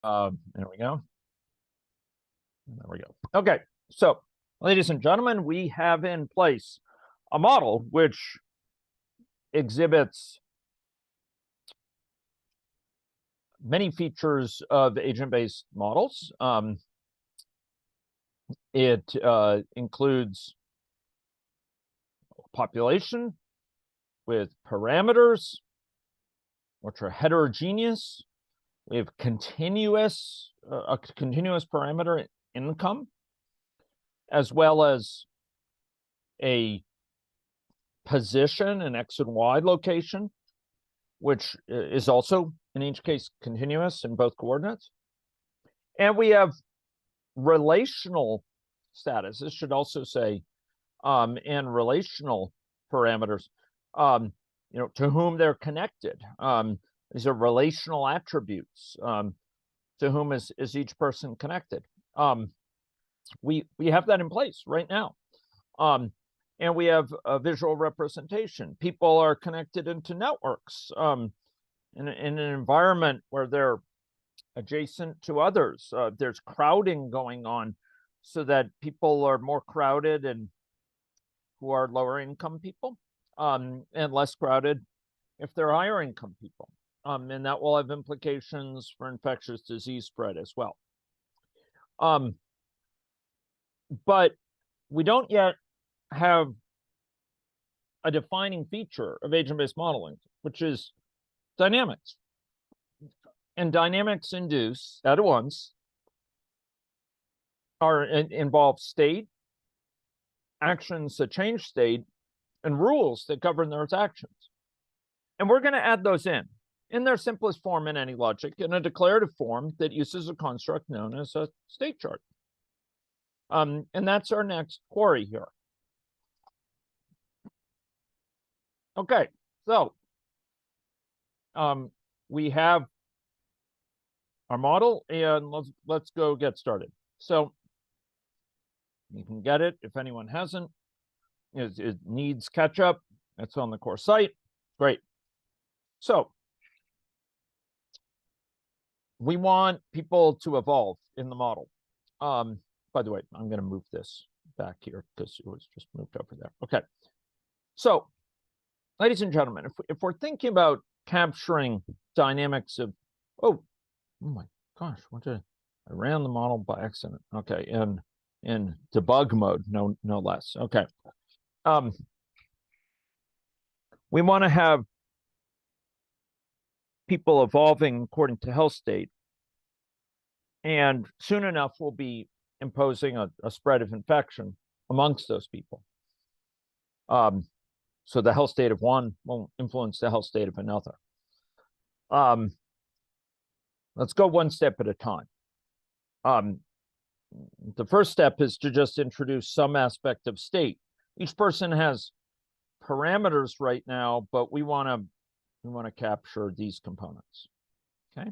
There we go. There we go. Okay, so ladies and gentlemen, we have in place a model which exhibits many features of agent-based models. It includes population with parameters which are heterogeneous. We have a continuous parameter income, as well as a position, an X and Y location, which is also in each case continuous in both coordinates. And we have relational status. This should also say, and relational parameters, to whom they're connected. These are relational attributes. To whom is each person connected? We have that in place right now. And we have a visual representation. People are connected into networks in an environment where they're adjacent to others. There's crowding going on so that people are more crowded and who are lower income people, and less crowded if they're higher income people. And that will have implications for infectious disease spread as well. But we don't yet have a defining feature of agent-based modeling, which is dynamics. And dynamics induce at once involve state, actions that change state, and rules that govern those actions. And we're going to add those in their simplest form in any logic, in a declarative form that uses a construct known as a state chart. And that's our next query here. Okay, so we have our model, and let's go get started. So you can get it if anyone hasn't. It needs catch up. It's on the course site. Great. So we want people to evolve in the model. By the way, I'm going to move this back here because it was just moved over there. Okay. So, ladies and gentlemen, if we're thinking about capturing dynamics of, oh my gosh, I ran the model by accident. Okay, in debug mode, no less. Okay. We want to have people evolving according to health state, and soon enough we'll be imposing a spread of infection amongst those people. So the health state of one won't influence the health state of another. Let's go one step at a time. The first step is to just introduce some aspect of state. Each person has parameters right now, but we want to capture these components. Okay.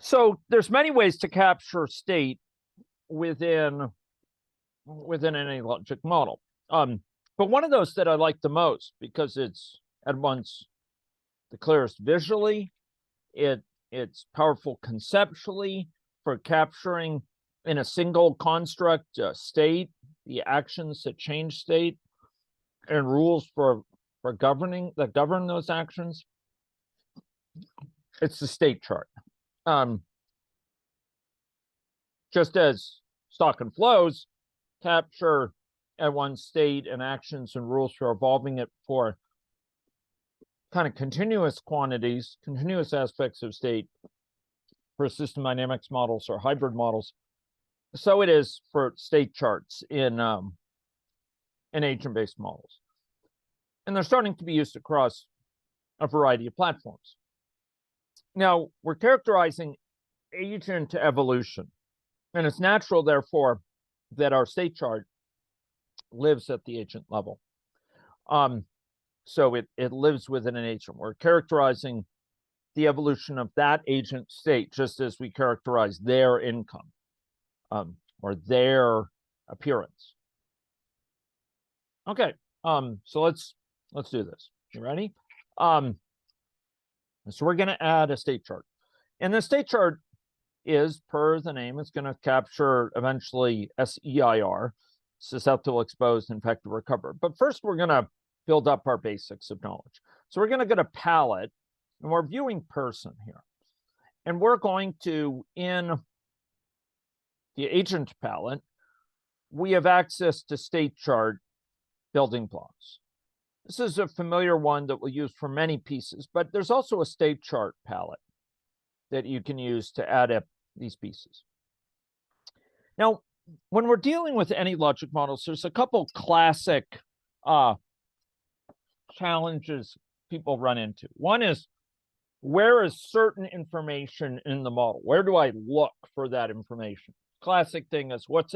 So there's many ways to capture state within any logic model. But one of those that I like the most, because it's at once the clearest visually, it's powerful conceptually for capturing in a single construct state, the actions that change state, and rules for govern those actions. It's the state chart. Just as stock and flows capture at one state and actions and rules for evolving it for kind of continuous quantities, continuous aspects of state for system dynamics models or hybrid models, so it is for state charts in agent-based models. And they're starting to be used across a variety of platforms. Now, we're characterizing agent evolution, and it's natural, therefore, that our state chart lives at the agent level. So it lives within an agent. We're characterizing the evolution of that agent state, just as we characterize their income or their appearance. Okay, so let's do this. You ready? So we're going to add a state chart. And the state chart is, per the name, it's going to capture eventually SEIR, susceptible, exposed, infected, recovered. But first, we're going to build up our basics of knowledge. So we're going to go to palette, and we're viewing person here. And we're going to, in the agent palette, we have access to state chart building blocks. This is a familiar one that we'll use for many pieces, but there's also a state chart palette that you can use to add up these pieces. Now, when we're dealing with any logic models, there's a couple classic challenges people run into. One is, where is certain information in the model? Where do I look for that information? Classic thing is, what's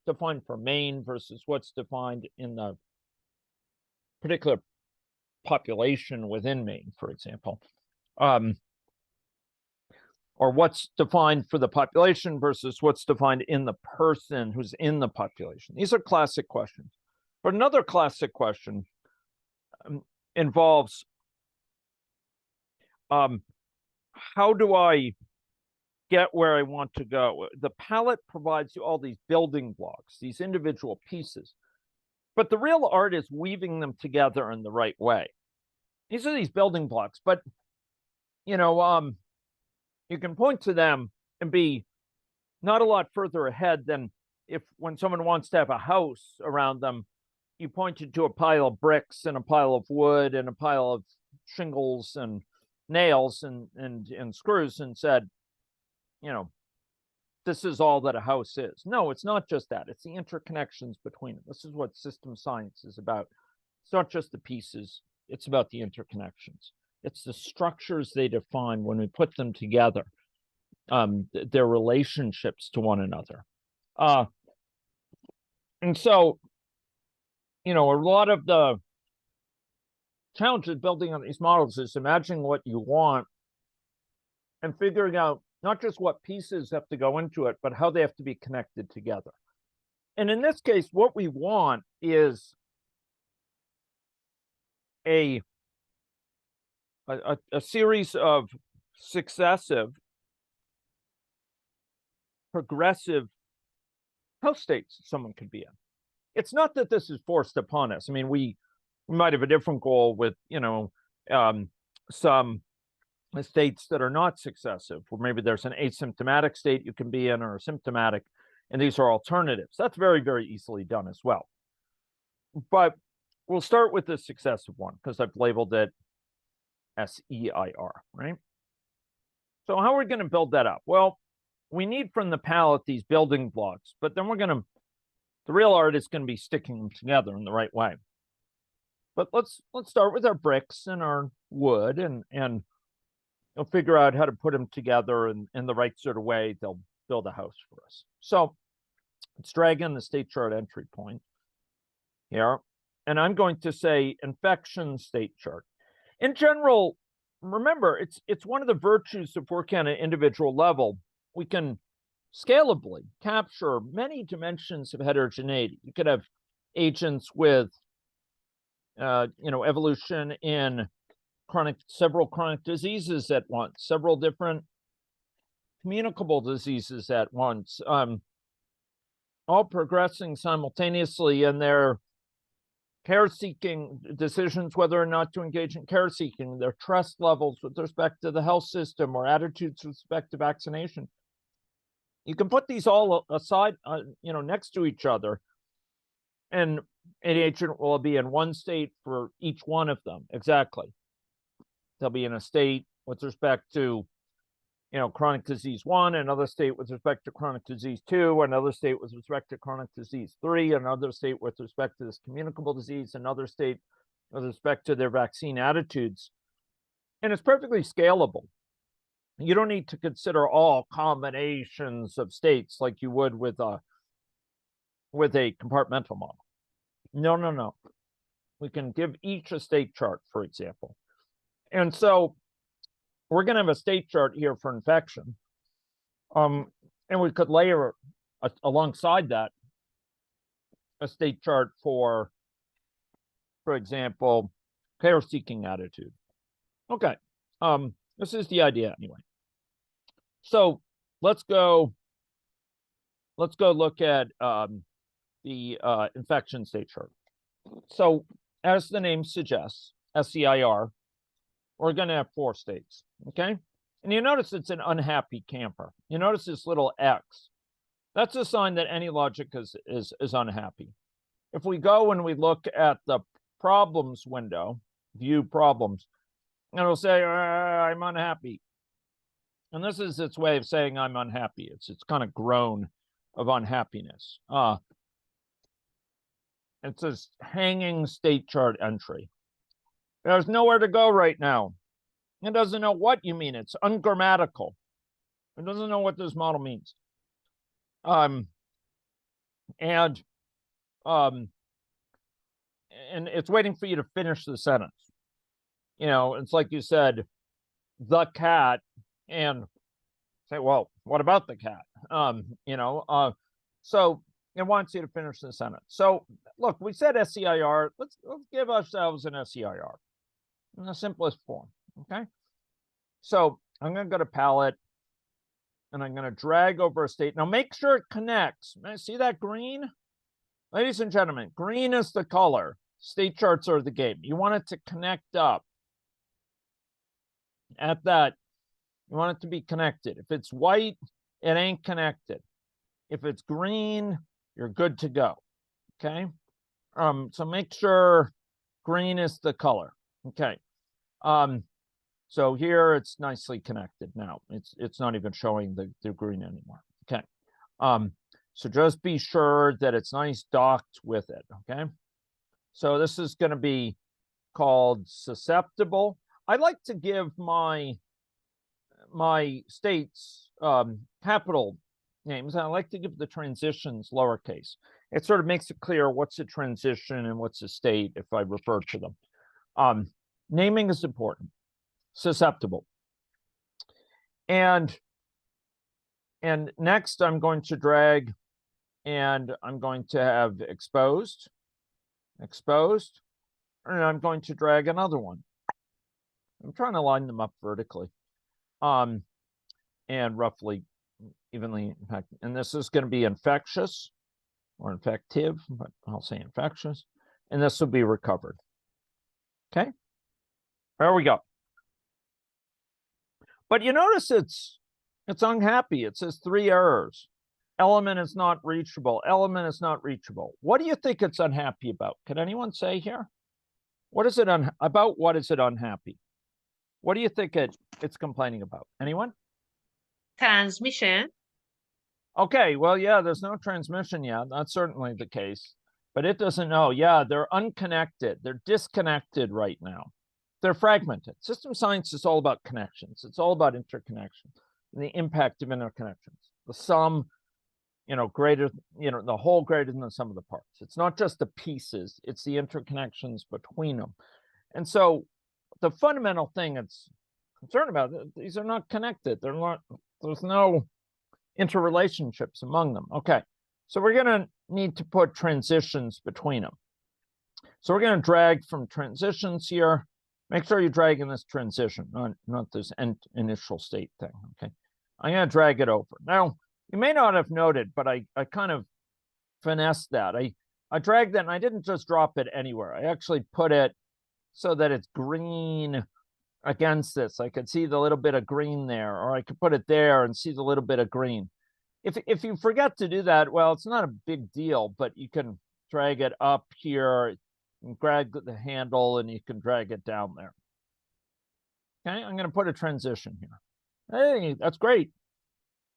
defined for main versus what's defined in the particular population within Maine, for example. Or what's defined for the population versus what's defined in the person who's in the population. These are classic questions. But another classic question involves how do I get where I want to go? The palette provides you all these building blocks, these individual pieces. But the real art is weaving them together in the right way. These are these building blocks, but you can point to them and be not a lot further ahead than if when someone wants to have a house around them, you pointed to a pile of bricks and a pile of wood and a pile of shingles and nails and screws and said, this is all that a house is. No, it's not just that. It's the interconnections between them. This is what system science is about. It's not just the pieces. It's about the interconnections. It's the structures they define when we put them together, their relationships to one another. And so, a lot of the challenges building on these models is imagining what you want and figuring out not just what pieces have to go into it, but how they have to be connected together. And in this case, what we want is a series of successive, progressive house states someone could be in. It's not that this is forced upon us. I mean, we might have a different goal with, some states that are not successive, or maybe there's an asymptomatic state you can be in or a symptomatic, and these are alternatives. That's very, very easily done as well. But we'll start with the successive one because I've labeled it SEIR, right? So how are we going to build that up? Well, we need from the palette these building blocks, but then the real art is going to be sticking them together in the right way. But let's start with our bricks and our wood and we'll figure out how to put them together in the right sort of way. They'll build a house for us. So let's drag in the state chart entry point here. And I'm going to say infection state chart. In general, remember, it's one of the virtues of working on an individual level. We can scalably capture many dimensions of heterogeneity. You could have agents with, evolution in several chronic diseases at once, several different communicable diseases at once, all progressing simultaneously in their care-seeking decisions, whether or not to engage in care-seeking, their trust levels with respect to the health system or attitudes with respect to vaccination. You can put these all aside, next to each other, and an agent will be in one state for each one of them. Exactly. They'll be in a state with respect to, chronic disease 1, another state with respect to chronic disease 2, another state with respect to chronic disease 3, another state with respect to this communicable disease, another state with respect to their vaccine attitudes. And it's perfectly scalable. You don't need to consider all combinations of states like you would with a compartmental model. No. We can give each a state chart, for example. And so we're going to have a state chart here for infection. And we could layer alongside that a state chart for example, care-seeking attitude. Okay. This is the idea anyway. So let's go look at the infection state chart. So as the name suggests, SEIR, we're going to have 4 states, okay? And you notice it's an unhappy camper. You notice this little X. That's a sign that any logic is unhappy. If we go and we look at the problems window, view problems, and it'll say, I'm unhappy. And this is its way of saying I'm unhappy. It's kind of groan of unhappiness. It's a hanging state chart entry. There's nowhere to go right now. It doesn't know what you mean. It's ungrammatical. It doesn't know what this model means. And it's waiting for you to finish the sentence. You know, it's like you said, the cat, and say, well, what about the cat? So it wants you to finish the sentence. So look, we said SEIR. Let's give ourselves an SEIR in the simplest form. Okay. So I'm going to go to palette, and I'm going to drag over a state. Now make sure it connects. See that green? Ladies and gentlemen, green is the color. State charts are the game. You want it to connect up. At that, you want it to be connected. If it's white, it ain't connected. If it's green, you're good to go. Okay. So make sure green is the color. Okay. So here it's nicely connected now. It's not even showing the green anymore. Okay. So just be sure that it's nice docked with it. Okay. So this is going to be called susceptible. I like to give my states capital names, and I like to give the transitions lowercase. It sort of makes it clear what's a transition and what's a state if I refer to them. Naming is important. Susceptible. And next I'm going to drag, and I'm going to have exposed, and I'm going to drag another one. I'm trying to line them up vertically, and roughly evenly impacted. And this is going to be infectious or infective, but I'll say infectious. And this will be recovered. Okay, there we go. But you notice it's unhappy. It says 3 errors. Element is not reachable. Element is not reachable. What do you think it's unhappy about? Can anyone say here? What is it about? What is it unhappy? What do you think it's complaining about? Anyone? Transmission. Okay, well, yeah, there's no transmission yet. That's certainly the case. But it doesn't know. Yeah, they're unconnected. They're disconnected right now. They're fragmented. System science is all about connections. It's all about interconnection and the impact of interconnections. The sum, greater, the whole greater than the sum of the parts. It's not just the pieces. It's the interconnections between them. And so the fundamental thing it's concerned about, these are not connected. There's no interrelationships among them. Okay, so we're going to need to put transitions between them. So we're going to drag from transitions here. Make sure you drag in this transition, not this initial state thing. Okay, I'm going to drag it over. Now, you may not have noted, but I kind of finessed that. I dragged that, and I didn't just drop it anywhere. I actually put it so that it's green against this. I could see the little bit of green there, or I could put it there and see the little bit of green. If you forget to do that, well, it's not a big deal, but you can drag it up here and grab the handle, and you can drag it down there. Okay, I'm going to put a transition here. Hey, that's great.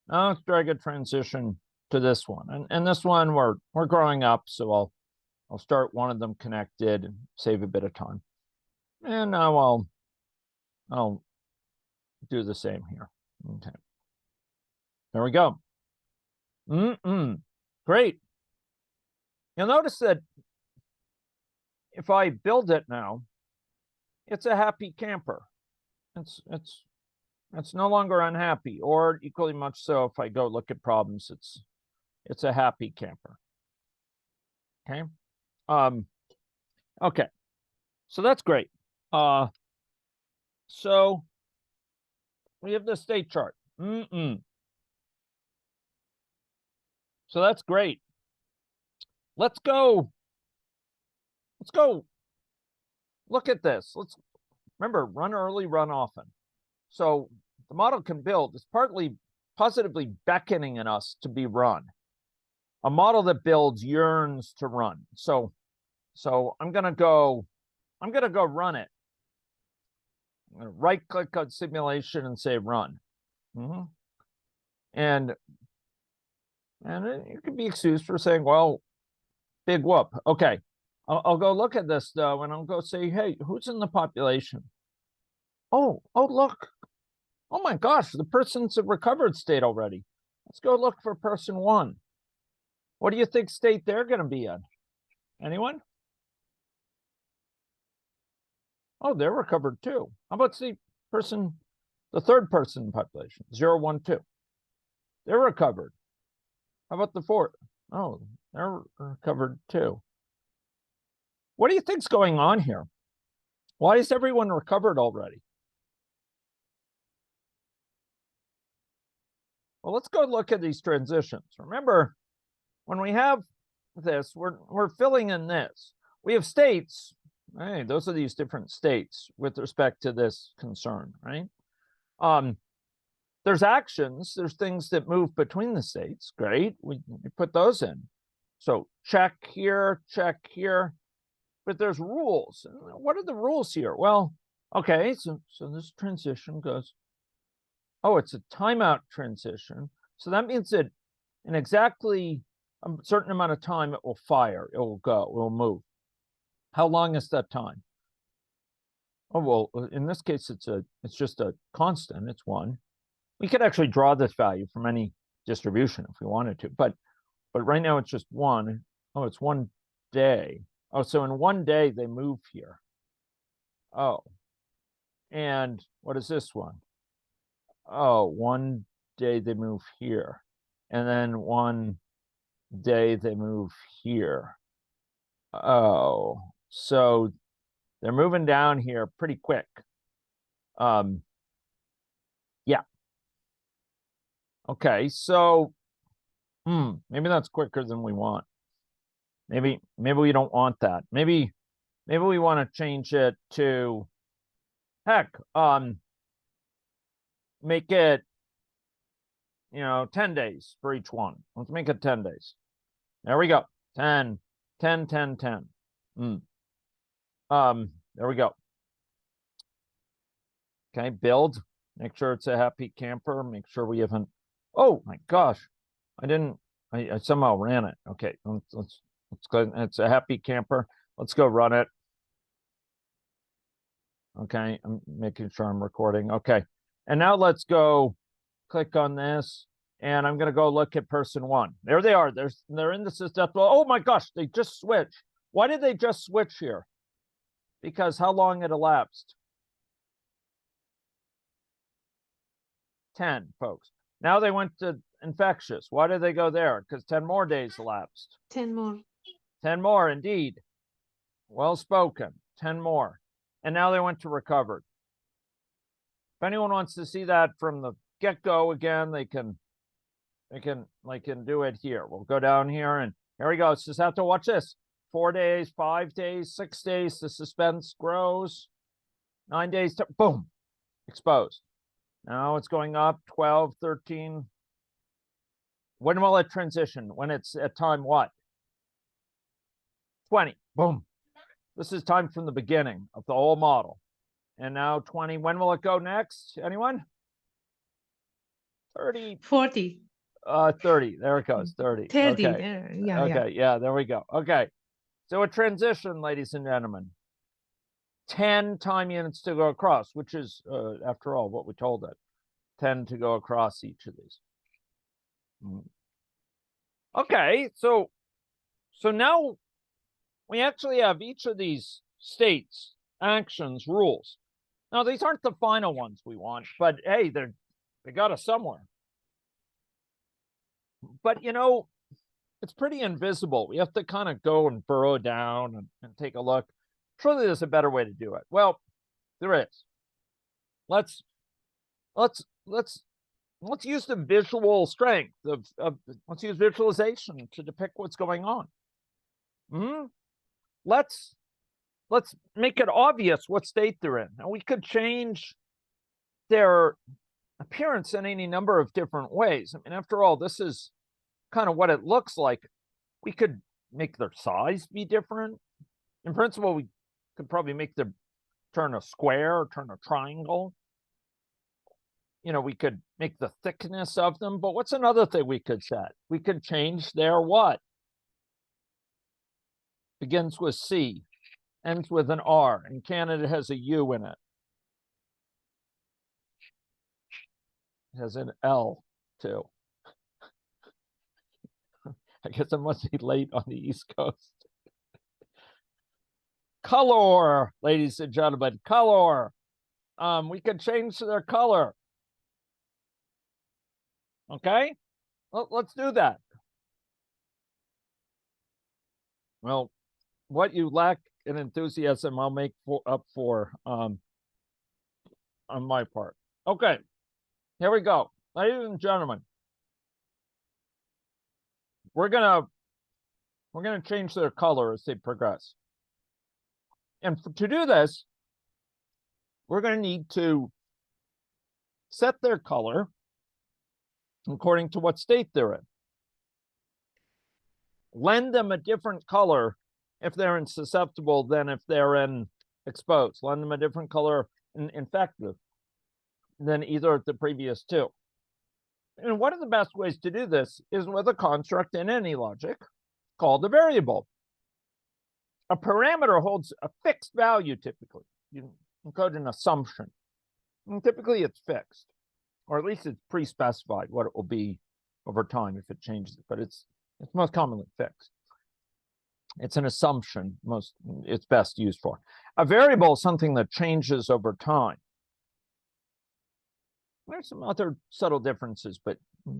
Now let's drag a transition to this one. And this one, we're growing up, so I'll start one of them connected and save a bit of time. And now I'll do the same here. Okay. There we go. Great. You'll notice that if I build it now, it's a happy camper. It's no longer unhappy, or equally much so if I go look at problems, it's a happy camper. Okay. Okay. So that's great. So we have the state chart. So that's great. Let's go look at this. Let's remember, run early, run often. So the model can build. It's partly positively beckoning in us to be run. A model that builds yearns to run. So I'm gonna go run it. I'm gonna right click on simulation and say run. And it could be excused for saying, well, big whoop. Okay, I'll go look at this though, and I'll go say, hey, who's in the population? Oh, look. Oh my gosh, the person's a recovered state already. Let's go look for person one. What do you think state they're going to be in? Anyone? Oh, they're recovered too. How about the third person in population, 0, 1, 2? They're recovered. How about the fourth? Oh, they're recovered too. What do you think's going on here? Why is everyone recovered already? Well, let's go look at these transitions. Remember, when we have this, we're filling in this. We have states. Hey, those are these different states with respect to this concern, right? There's actions, there's things that move between the states. Great, we put those in. So check here, but there's rules. What are the rules here? Well, okay, so this transition goes, oh, it's a timeout transition. So that means that in exactly a certain amount of time, it will fire, it will go, it will move. How long is that time? Oh, well, in this case, it's just a constant, it's 1. We could actually draw this value from any distribution if we wanted to, but right now it's just 1. Oh, it's 1 day. Oh, so in 1 day they move here. Oh, and what is this one? Oh, 1 day they move here, and then 1 day they move here. Oh, so they're moving down here pretty quick. Yeah. Okay, so maybe that's quicker than we want. Maybe we don't want that. Maybe we want to change it to, heck, make it 10 days for each one. Let's make it 10 days. There we go. 10, 10, 10, 10. There we go. Okay, build. Make sure it's a happy camper. Make sure we haven't. Oh my gosh, I somehow ran it. Okay, let's go. It's a happy camper. Let's go run it. Okay, I'm making sure I'm recording. Okay, and now let's go click on this, and I'm gonna go look at person 1. There they are. They're in the system. Oh my gosh, they just switched. Why did they just switch here? Because how long it elapsed? 10, folks. Now they went to infectious. Why did they go there? Because 10 more days elapsed. 10 more. 10 more, indeed. Well spoken. 10 more. And now they went to recovered. If anyone wants to see that from the get-go again, they can do it here. We'll go down here, and here we go. Just have to watch this. 4 days, 5 days, 6 days. The suspense grows. 9 days. Boom. Exposed. Now it's going up, 12, 13. When will it transition? When it's at time what? 20. Boom. This is time from the beginning of the whole model. And now 20. When will it go next? Anyone? 30. 40. 30. There it goes. 30. 30. Okay. Yeah. Okay. Yeah, there we go. Okay. So a transition, ladies and gentlemen. 10 time units to go across, which is, after all, what we told it. 10 to go across each of these. Okay, so now we actually have each of these states, actions, rules. Now, these aren't the final ones we want, but hey, they got us somewhere. But it's pretty invisible. We have to kind of go and burrow down and take a look. Surely there's a better way to do it. Well, there is. Let's let's use the visual strength of let's use visualization to depict what's going on. Let's make it obvious what state they're in. And we could change their appearance in any number of different ways. I mean, after all, this is kind of what it looks like. We could make their size be different. In principle, we could probably make them turn a square, turn a triangle. You know, we could make the thickness of them, but what's another thing we could set? We could change their what? Begins with C, ends with an R. In Canada, it has a U in it. It has an L too. I guess I must be late on the East Coast. Color, ladies and gentlemen, color. We could change their color. Okay, let's do that. Well, what you lack in enthusiasm, I'll make up for on my part. Okay, here we go, ladies and gentlemen. We're gonna change their color as they progress, and to do this, we're gonna need to set their color according to what state they're in. Lend them a different color if they're in susceptible than if they're in exposed. Lend them a different color in infective than either of the previous two. And one of the best ways to do this is with a construct in any logic called a variable. A parameter holds a fixed value typically. You encode an assumption. And typically it's fixed, or at least it's pre-specified what it will be over time if it changes it, but it's most commonly fixed. It's an assumption, it's best used for. A variable is something that changes over time. There's some other subtle differences, but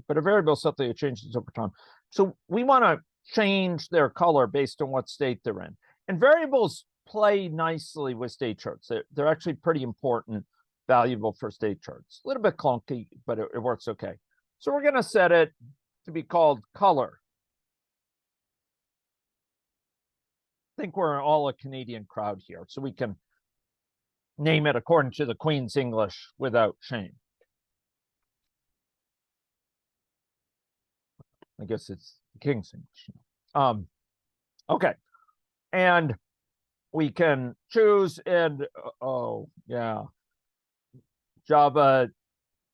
a variable is something that changes over time. So we want to change their color based on what state they're in. And variables play nicely with state charts. They're actually pretty important, valuable for state charts. A little bit clunky, but it works okay. So we're going to set it to be called color. I think we're all a Canadian crowd here, so we can name it according to the Queen's English without shame. I guess it's the King's English. Okay, and we can choose, and oh yeah, Java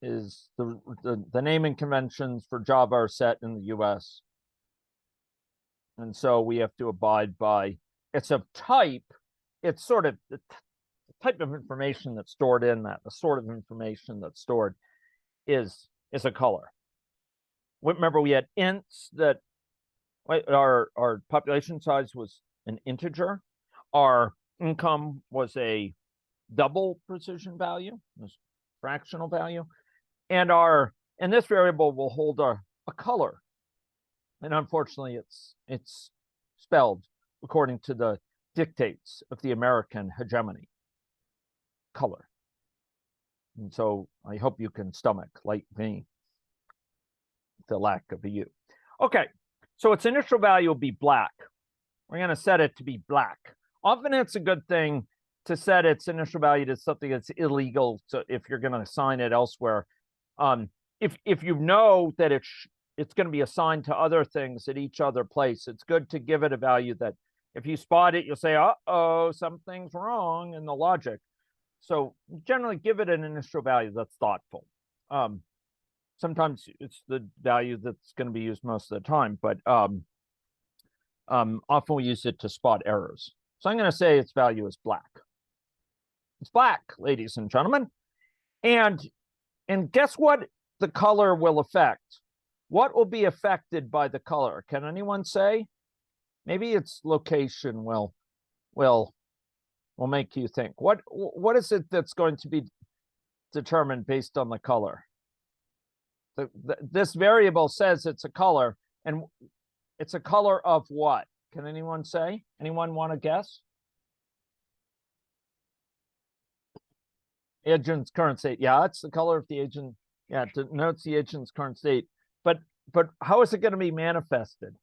is the naming conventions for Java are set in the US, and so we have to abide by. It's of type. It's sort of the type of information that's stored in that. The sort of information that's stored is a color. Remember, we had ints that our population size was an integer. Our income was a double precision value, this fractional value, and this variable will hold a color. And unfortunately, it's spelled according to the dictates of the American hegemony. Color. And so I hope you can stomach, like me, the lack of a U. Okay, so its initial value will be black. We're going to set it to be black. Often it's a good thing to set its initial value to something that's illegal. So if you're going to assign it elsewhere, if you know that it's going to be assigned to other things at each other place, it's good to give it a value that if you spot it, you'll say, uh-oh, something's wrong in the logic. So generally give it an initial value that's thoughtful. Sometimes it's the value that's going to be used most of the time, but often we use it to spot errors. So I'm going to say its value is black. It's black, ladies and gentlemen. And guess what the color will affect? What will be affected by the color? Can anyone say? Maybe its location will make you think. What is it that's going to be determined based on the color? This variable says it's a color, and it's a color of what? Can anyone say? Anyone want to guess? Agent's current state. Yeah, it's the color of the agent Yeah, it denotes the agent's current state. But how is it going to be manifested?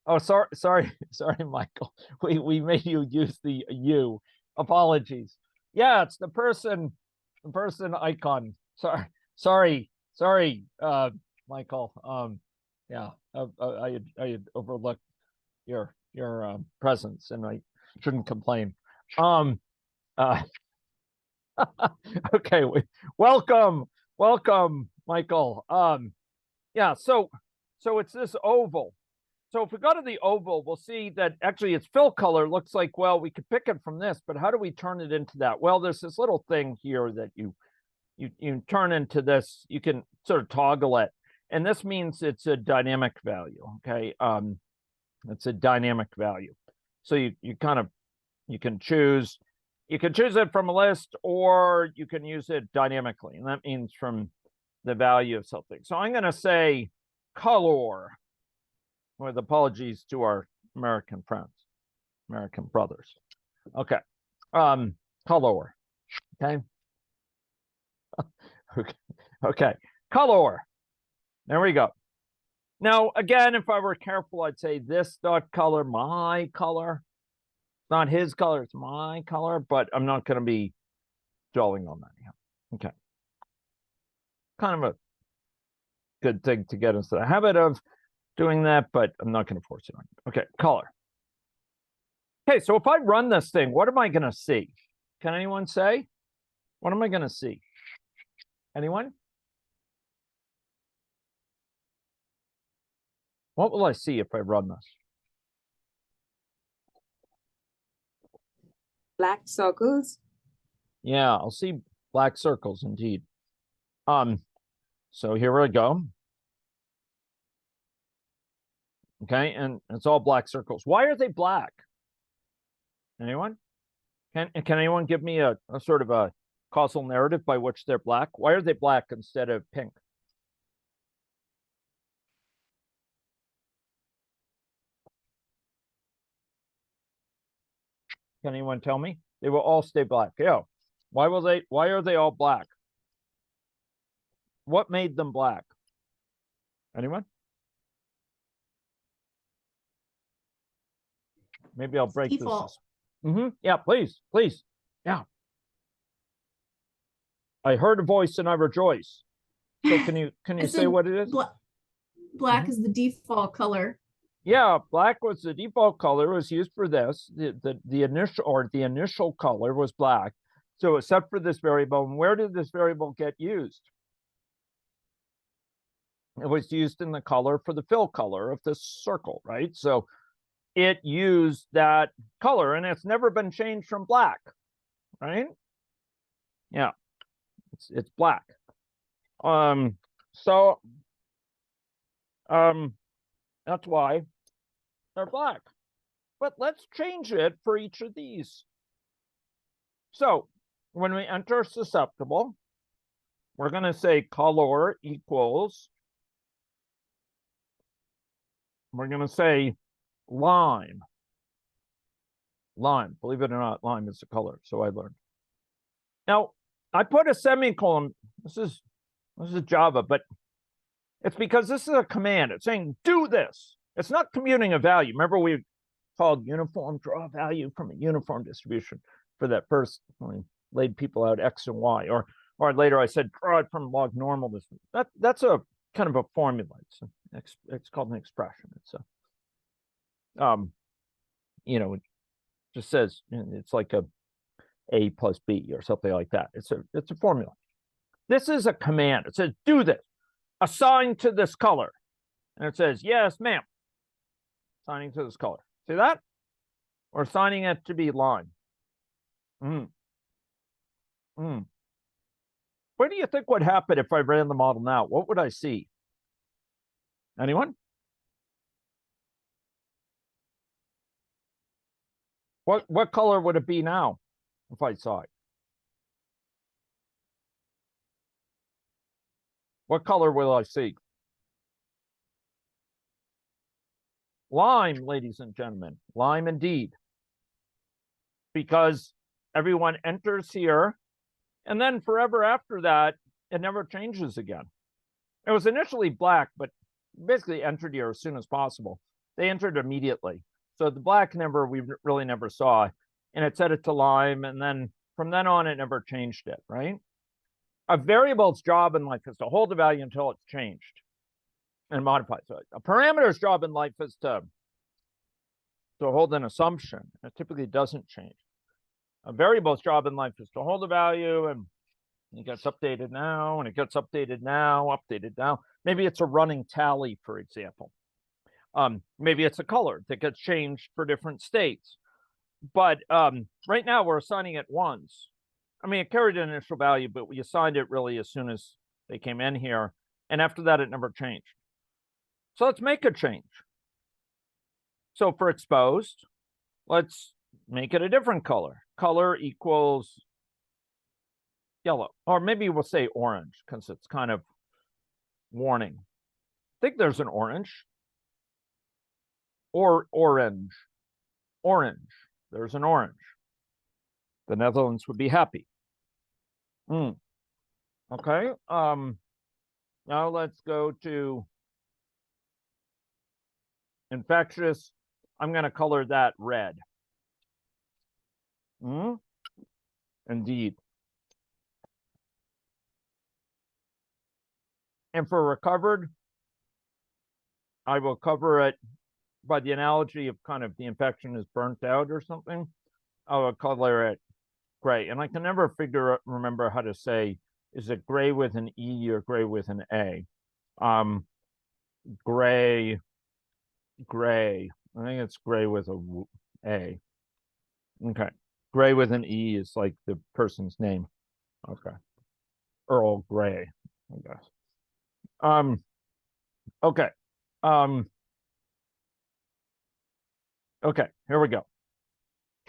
Oh, sorry, Michael. We made you use the you. Apologies. Yeah, it's the person icon. Sorry, Michael. Yeah, I had overlooked your presence, and I shouldn't complain. Uh, okay, welcome, Michael. Yeah, so it's this oval. So if we go to the oval, we'll see that actually its fill color looks like, well, we could pick it from this, but how do we turn it into that? Well, there's this little thing here that you turn into this. You can sort of toggle it, and this means it's a dynamic value. Okay, it's a dynamic value. So you can choose it from a list, or you can use it dynamically, and that means from the value of something. So I'm going to say color, with apologies to our American friends, American brothers. Okay, color. Okay, okay, color. There we go. Now, again, if I were careful, I'd say this dot color, my color. It's not his color, it's my color, but I'm not going to be dwelling on that here. Okay. Kind of a good thing to get into the habit of doing that, but I'm not going to force it on you. Okay, color. Okay, so if I run this thing, what am I going to see? Can anyone say? What am I going to see? Anyone? What will I see if I run this? Black circles. Yeah, I'll see black circles indeed. So here we go. Okay, and it's all black circles. Why are they black? Anyone? Can anyone give me a sort of a causal narrative by which they're black? Why are they black instead of pink? Can anyone tell me? They will all stay black. Yeah. Why are they all black? What made them black? Anyone? Maybe I'll break Default. this. Yeah, please. Yeah. I heard a voice and I rejoice. So can you say what it is? Black is the default color. Yeah, black was the default color, was used for this. The initial color was black. So except for this variable, and where did this variable get used? It was used in the color for the fill color of this circle, right? So it used that color, and it's never been changed from black, right? Yeah, it's black. So that's why they're black. But let's change it for each of these. So when we enter susceptible, we're going to say color equals, we're going to say lime. Lime, believe it or not, lime is the color. So I learned. Now, I put a semicolon. This is Java, but it's because this is a command. It's saying do this. It's not commuting a value. Remember, we called uniform draw value from a uniform distribution for that first, when we laid people out X and Y, or later I said draw it from log normal distribution. That's a kind of a formula. It's called an expression. It's it just says it's like A plus B or something like that. It's a formula. This is a command. It says do this. Assign to this color. And it says, yes, ma'am. Assigning to this color. See that? Or assigning it to be lime. What do you think would happen if I ran the model now? What would I see? Anyone? What color would it be now if I saw it? What color will I see? Lime, ladies and gentlemen. Lime indeed. Because everyone enters here, and then forever after that, it never changes again. It was initially black, but basically entered here as soon as possible. They entered immediately. So the black number we really never saw, and it set it to lime, and then from then on it never changed it, right? A variable's job in life is to hold the value until it's changed and modified. So a parameter's job in life is to hold an assumption. It typically doesn't change. A variable's job in life is to hold the value, and it gets updated now, and it gets updated now, updated now. Maybe it's a running tally, for example. Maybe it's a color that gets changed for different states. But right now we're assigning it ones. I mean, it carried an initial value, but we assigned it really as soon as they came in here. And after that, it never changed. So let's make a change. So for exposed, let's make it a different color. Color equals yellow, or maybe we'll say orange because it's kind of warning. I think there's an orange. Or orange. Orange. There's an orange. The Netherlands would be happy. Okay. Now let's go to infectious. I'm going to color that red. Indeed. And for recovered, I will cover it by the analogy of kind of the infection is burnt out or something. I will color it gray. And I can never remember how to say, is it gray with an E or gray with an A? Gray. I think it's gray with A. Okay. Gray with an E is like the person's name. Okay. Earl Grey, I guess. Okay. Okay, here we go.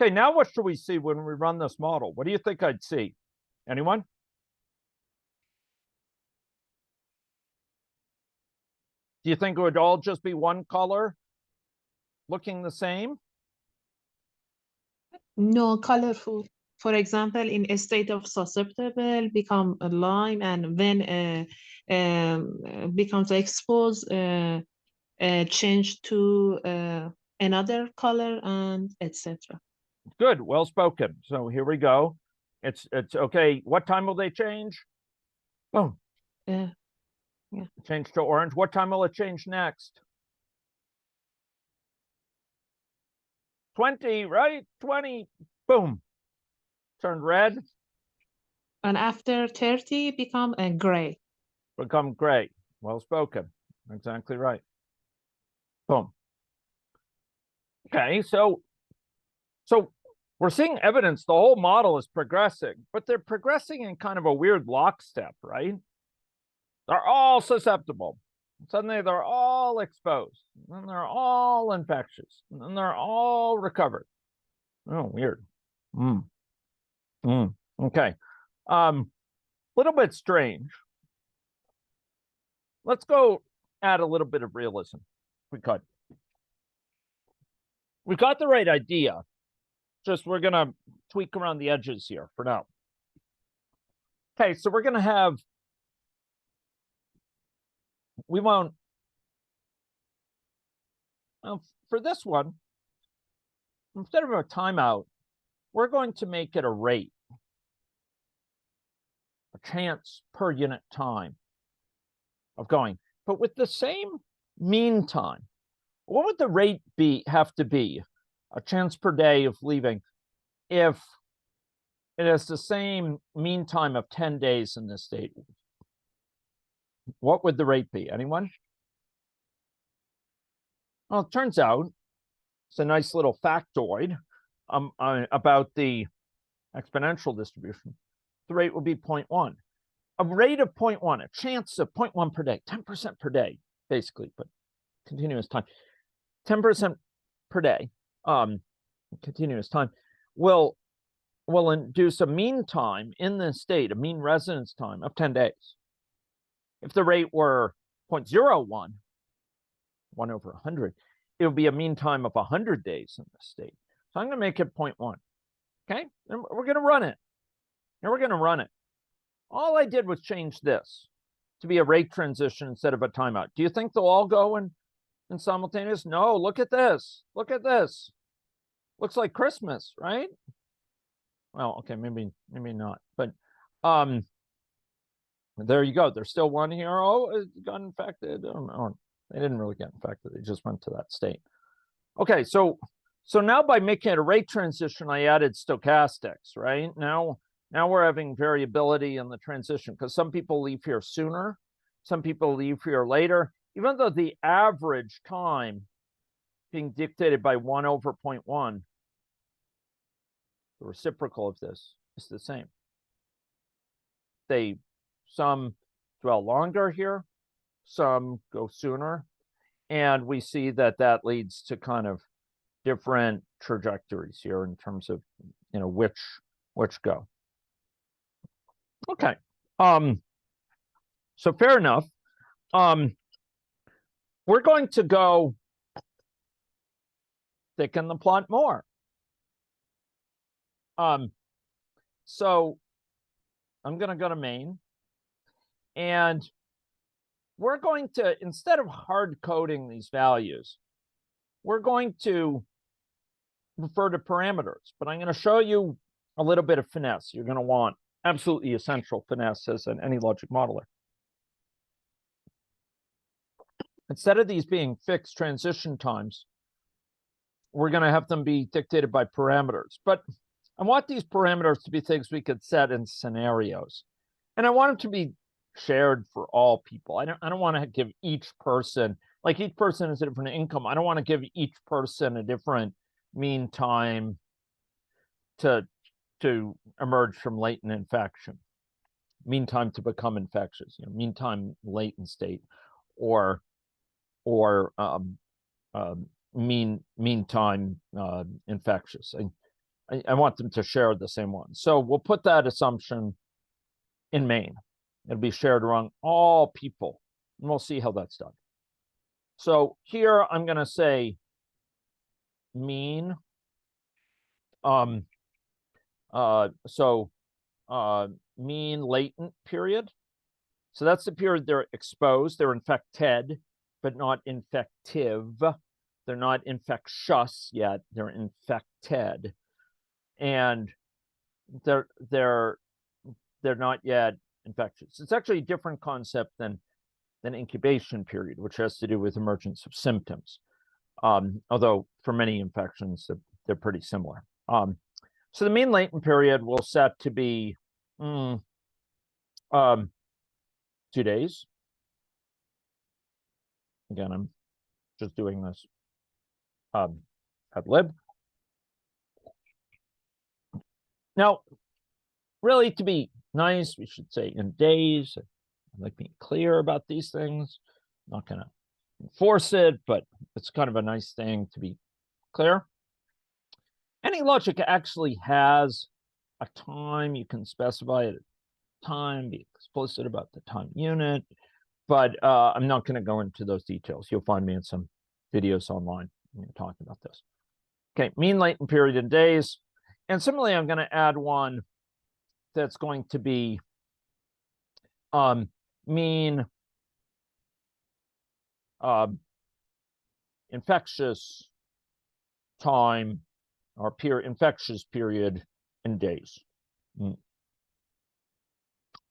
Okay, now what should we see when we run this model? What do you think I'd see? Anyone? Do you think it would all just be one color looking the same? No, colorful. For example, in a state of susceptible, become a lime, and when becomes exposed, change to another color, and etc. Good, well spoken. So here we go. It's okay. What time will they change? Boom. Yeah. Change to orange. What time will it change next? 20, right? 20. Boom. Turned red. And after 30, become a gray. Become gray. Well spoken. Exactly right. Boom. Okay, so we're seeing evidence the whole model is progressing, but they're progressing in kind of a weird lockstep, right? They're all susceptible. Suddenly they're all exposed. And then they're all infectious. And then they're all recovered. Oh, weird. Okay. Little bit strange. Let's go add a little bit of realism. We could. We got the right idea. Just we're going to tweak around the edges here for now. Okay, so we're going to have, we won't, for this one, instead of a timeout, we're going to make it a rate, a chance per unit time of going. But with the same mean time, what would the rate have to be, a chance per day of leaving, if it has the same mean time of 10 days in this state? What would the rate be? Anyone? Well, it turns out it's a nice little factoid about the exponential distribution. The rate will be 0.1. A rate of 0.1, a chance of 0.1 per day, 10% per day, basically, but continuous time. 10% per day, continuous time, will induce a mean time in this state, a mean residence time of 10 days. If the rate were 0.01, 1 over 100, it would be a mean time of 100 days in this state. So I'm going to make it 0.1. Okay, and we're going to run it. And we're going to run it. All I did was change this. to be a rate transition instead of a timeout. Do you think they'll all go in simultaneous? No, look at this. Look at this. Looks like Christmas, right? Well, okay, maybe not. But there you go. There's still one here. Oh, it got infected. Oh, they didn't really get infected. They just went to that state. Okay, so now by making it a rate transition, I added stochastics, right? Now we're having variability in the transition because some people leave here sooner, some people leave here later, even though the average time being dictated by 1 over 0.1, the reciprocal of this is the same. Some dwell longer here, some go sooner, and we see that leads to kind of different trajectories here in terms of, you know, which go. Okay. So fair enough. We're going to go thicken the plot more. So I'm going to go to main, and we're going to, instead of hard coding these values, we're going to refer to parameters, but I'm going to show you a little bit of finesse. You're going to want absolutely essential finesse as any logic modeler. Instead of these being fixed transition times, we're going to have them be dictated by parameters. But I want these parameters to be things we could set in scenarios. And I want them to be shared for all people. I don't want to give each person, like each person has a different income. I don't want to give each person a different mean time to emerge from latent infection, mean time to become infectious, you know, mean time latent state, or mean time infectious. I want them to share the same one. So we'll put that assumption in main. It'll be shared among all people, and we'll see how that's done. So here I'm going to say mean. Mean latent period. So that's the period they're exposed. They're infected, but not infective. They're not infectious yet. They're infected, and they're not yet infectious. It's actually a different concept than incubation period, which has to do with emergence of symptoms. Although for many infections, they're pretty similar. So the mean latent period will set to be 2 days. Again, I'm just doing this ad lib. Now, really, to be nice, we should say in days. I like being clear about these things. I'm not going to enforce it, but it's kind of a nice thing to be clear. Any logic actually has a time. You can specify it at time, be explicit about the time unit, but I'm not going to go into those details. You'll find me in some videos online talking about this. Okay, mean latent period in days. And similarly, I'm going to add one that's going to be mean infectious time or infectious period in days.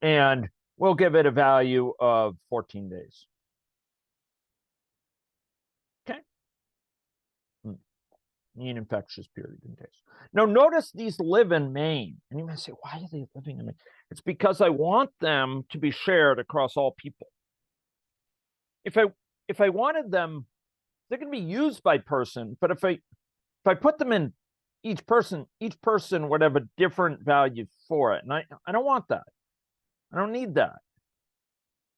And we'll give it a value of 14 days. Okay. Mean infectious period in days. Now, notice these live in main. And you might say, why are they living in main? It's because I want them to be shared across all people. If I wanted them, they're going to be used by person, but if I put them in each person would have a different value for it. And I don't want that. I don't need that.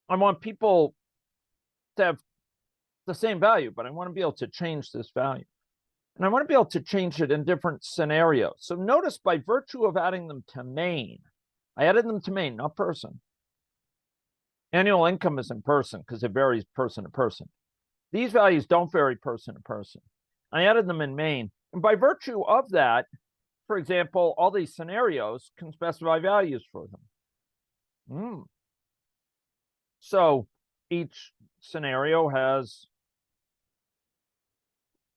I want people to have the same value, but I want to be able to change this value. And I want to be able to change it in different scenarios. So notice by virtue of adding them to main, I added them to main, not person. Annual income is in person because it varies person to person. These values don't vary person to person. I added them in main. And by virtue of that, for example, all these scenarios can specify values for them. So each scenario has,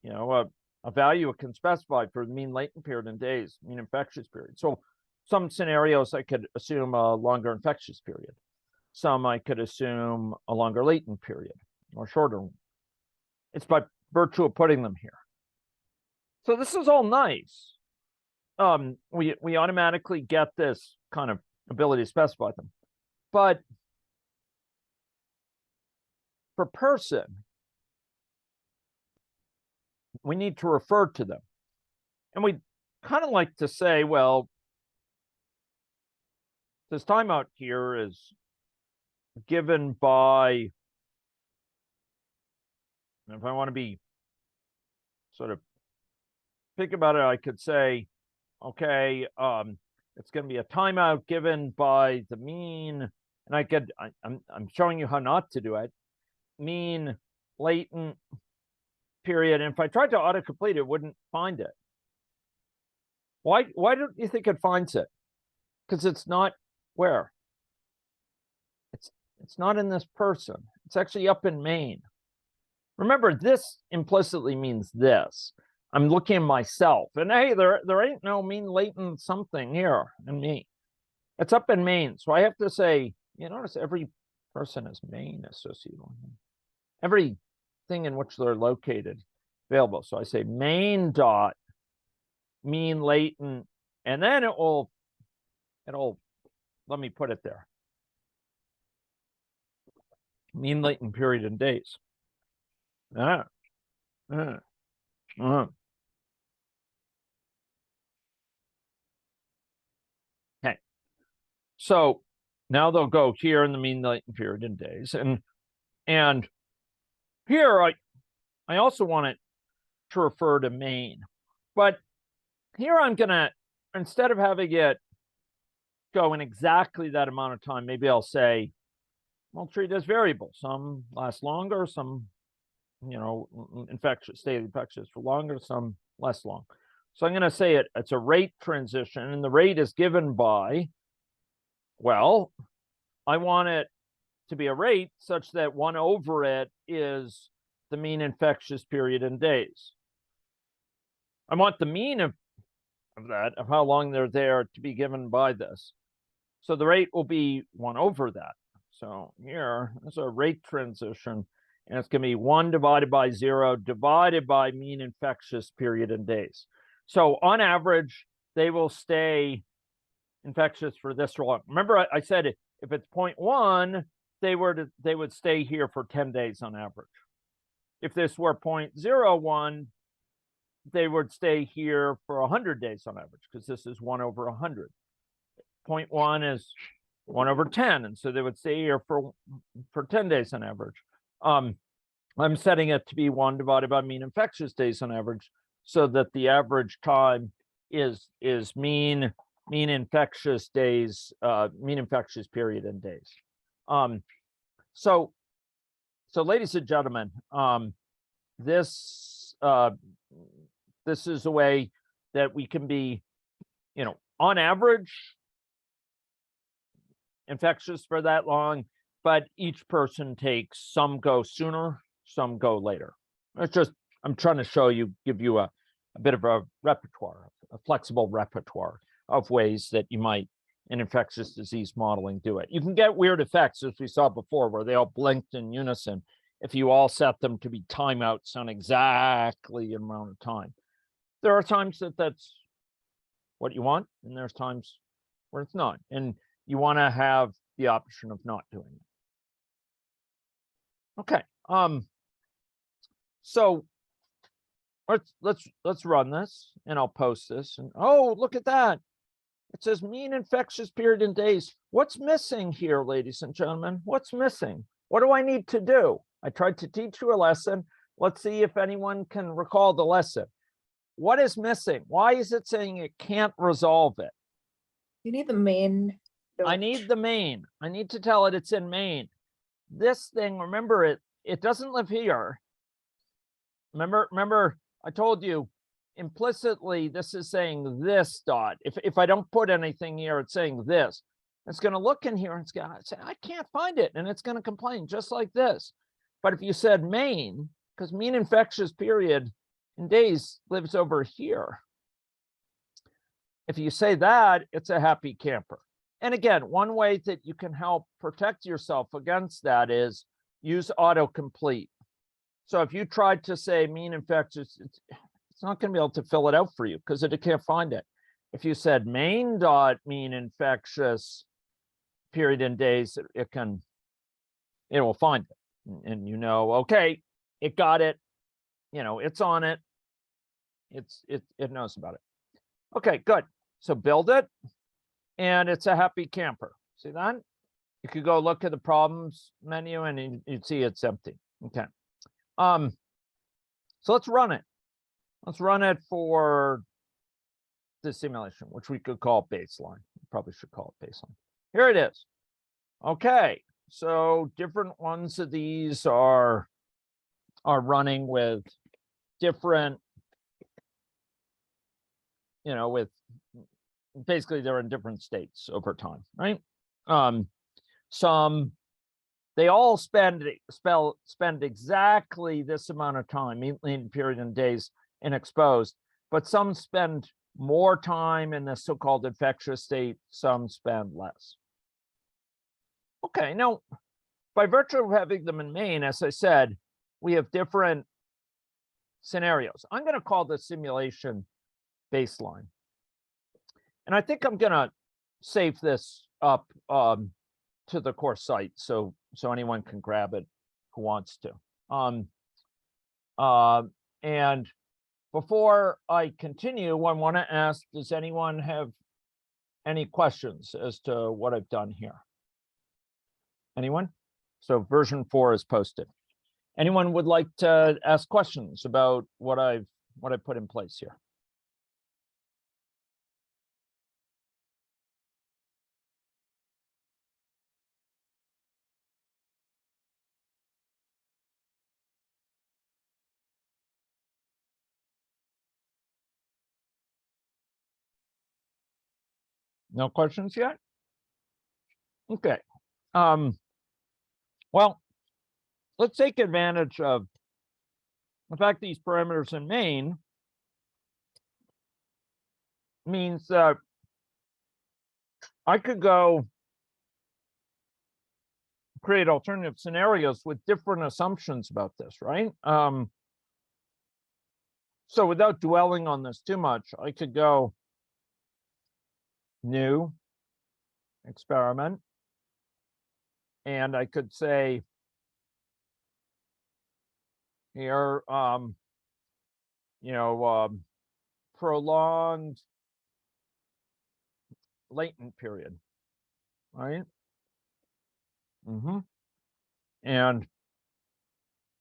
you know, a value it can specify for the mean latent period in days, mean infectious period. So some scenarios I could assume a longer infectious period. Some I could assume a longer latent period or shorter one. It's by virtue of putting them here. So this is all nice. We automatically get this kind of ability to specify them. But for person, we need to refer to them. And we kind of like to say, well, this timeout here is given by, if I want to be sort of think about it, I could say, okay, it's going to be a timeout given by the mean, and I'm showing you how not to do it, mean latent period. And if I tried to autocomplete, it wouldn't find it. Why don't you think it finds it? Because it's not where? It's not in this person. It's actually up in main. Remember, this implicitly means this. I'm looking at myself, and hey, there ain't no mean latent something here in me. It's up in main. So I have to say, you notice every person is main associated with them. Everything in which they're located available. So I say main dot mean latent, and then it'll let me put it there. Mean latent period in days. Okay. So now they'll go here in the mean latent period in days. And here I also want it to refer to main. But here I'm gonna, instead of having it go in exactly that amount of time, maybe I'll say, well, treat as variable. Some last longer, some, you know, stay infectious for longer, some less long. So I'm going to say it's a rate transition, and the rate is given by, well, I want it to be a rate such that 1 over it is the mean infectious period in days. I want the mean of how long they're there, to be given by this. So the rate will be 1 over that. So here is a rate transition, and it's going to be 1 divided by 0 divided by mean infectious period in days. So on average, they will stay infectious for this long. Remember, I said if it's 0.1, they would stay here for 10 days on average. If this were 0.01, they would stay here for 100 days on average, because this is 1 over 100. 0.1 is 1 over 10, and so they would stay here for 10 days on average. I'm setting it to be 1 divided by mean infectious days on average, so that the average time is mean infectious days, mean infectious period in days. So ladies and gentlemen, this is a way that we can be, you know, on average infectious for that long, but each person takes, some go sooner, some go later. It's just, I'm trying to show you, give you a bit of a repertoire, a flexible repertoire of ways that you might, in infectious disease modeling, do it. You can get weird effects, as we saw before, where they all blinked in unison if you all set them to be timeouts on exactly the amount of time. There are times that that's what you want, and there's times where it's not. And you want to have the option of not doing it. Okay. So let's run this, and I'll post this. And oh, look at that. It says mean infectious period in days. What's missing here, ladies and gentlemen? What's missing? What do I need to do? I tried to teach you a lesson. Let's see if anyone can recall the lesson. What is missing? Why is it saying it can't resolve it? You need the main. I need the main. I need to tell it it's in main. This thing, remember, it doesn't live here. Remember, I told you implicitly this is saying this dot. If I don't put anything here, it's saying this. It's going to look in here and it's going to say, I can't find it. And it's going to complain just like this. But if you said Maine, because mean infectious period in days lives over here. If you say that, it's a happy camper. And again, one way that you can help protect yourself against that is use autocomplete. So if you tried to say mean infectious, it's not going to be able to fill it out for you because it can't find it. If you said Maine dot mean infectious period in days, it will find it. And you know, okay, it got it, you know, it's on it. It knows about it. Okay, good. So build it, and it's a happy camper. See that? You could go look at the problems menu and you'd see it's empty. Okay. So let's run it. Let's run it for the simulation, which we could call baseline. We probably should call it baseline. Here it is. Okay. So different ones of these are running with different, you know, with basically they're in different states over time, right? Some they all spend exactly this amount of time, mean period in days, in exposed, but some spend more time in the so-called infectious state, some spend less. Okay, now by virtue of having them in Maine, as I said, we have different scenarios. I'm going to call the simulation baseline. And I think I'm going to save this up to the course site so anyone can grab it who wants to. And before I continue, I want to ask, does anyone have any questions as to what I've done here? Anyone? So version 4 is posted. Anyone would like to ask questions about what I put in place here? No questions yet? Okay. Well, let's take advantage of the fact these parameters in Maine means that I could go create alternative scenarios with different assumptions about this, right? So without dwelling on this too much, I could go new experiment, and I could say here, you know, prolonged latent period, right? And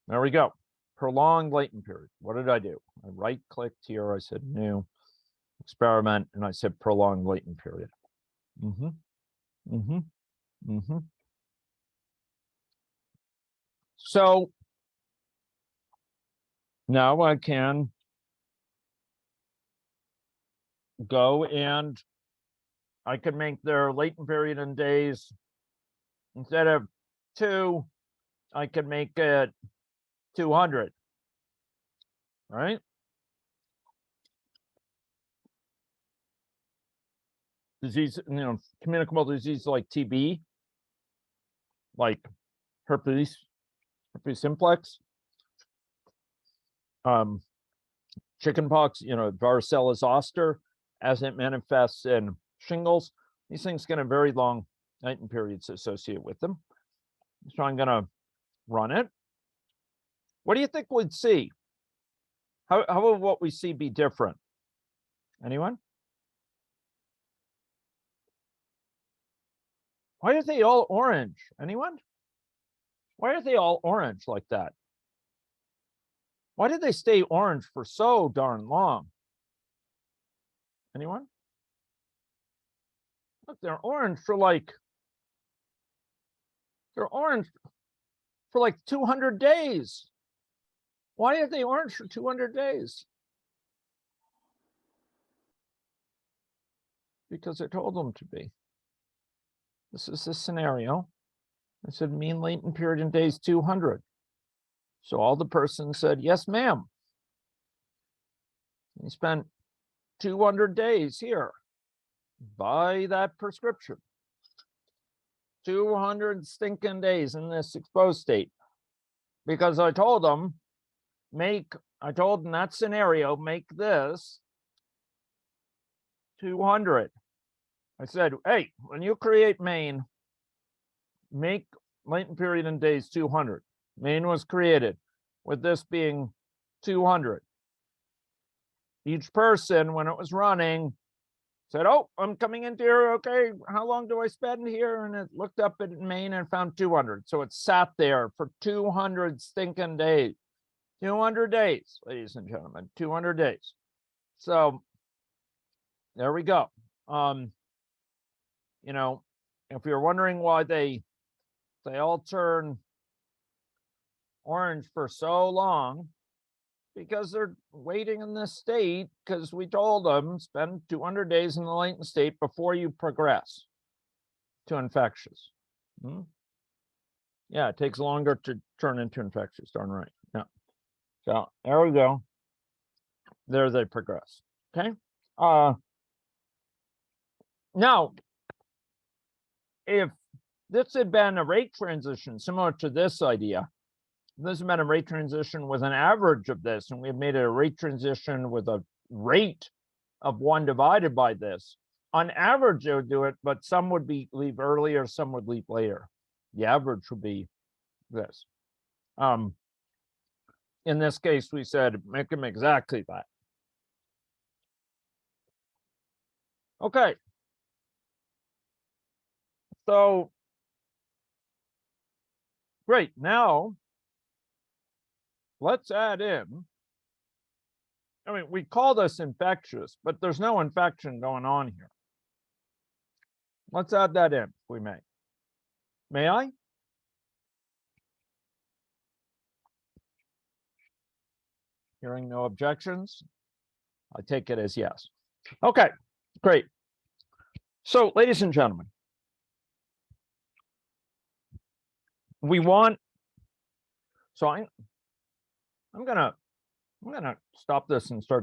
there we go. Prolonged latent period. What did I do? I right clicked here. I said new experiment, and I said prolonged latent period. So now I can go and I could make their latent period in days, instead of 2, I could make it 200, right? Disease, you know, communicable disease like TB, like herpes simplex, chickenpox, you know, varicella zoster, as it manifests in shingles. These things get a very long latent periods associated with them. So I'm going to run it. What do you think we'd see? How would what we see be different? Anyone? Why are they all orange? Anyone? Why are they all orange like that? Why did they stay orange for so darn long? Anyone? Look, they're orange for like 200 days. Why are they orange for 200 days? Because I told them to be. This is the scenario. I said mean latent period in days 200. So all the person said, yes, ma'am. He spent 200 days here. Buy that prescription. 200 stinking days in this exposed state. Because I told them, I told in that scenario, make this 200. I said, hey, when you create main, make latent period in days 200. Main was created with this being 200. Each person, when it was running, said, oh, I'm coming into here. Okay, how long do I spend here? And it looked up at main and found 200. So it sat there for 200 stinking days. 200 days, ladies and gentlemen, 200 days. So there we go. You know, if you're wondering why they all turn orange for so long, because they're waiting in this state, because we told them spend 200 days in the latent state before you progress to infectious. Yeah, it takes longer to turn into infectious, darn right. Yeah. So there we go. There they progress. Okay. Now, if this had been a rate transition similar to this idea, this has been a rate transition with an average of this, and we've made it a rate transition with a rate of 1 divided by this. On average, they would do it, but some would leave earlier, some would leave later. The average would be this. In this case, we said make them exactly that. Okay. So, great. Now, let's add in. I mean, we call this infectious, but there's no infection going on here. Let's add that in, if we may. May I? Hearing no objections, I take it as yes. Okay, great. So, ladies and gentlemen, we want, so I'm gonna stop this and start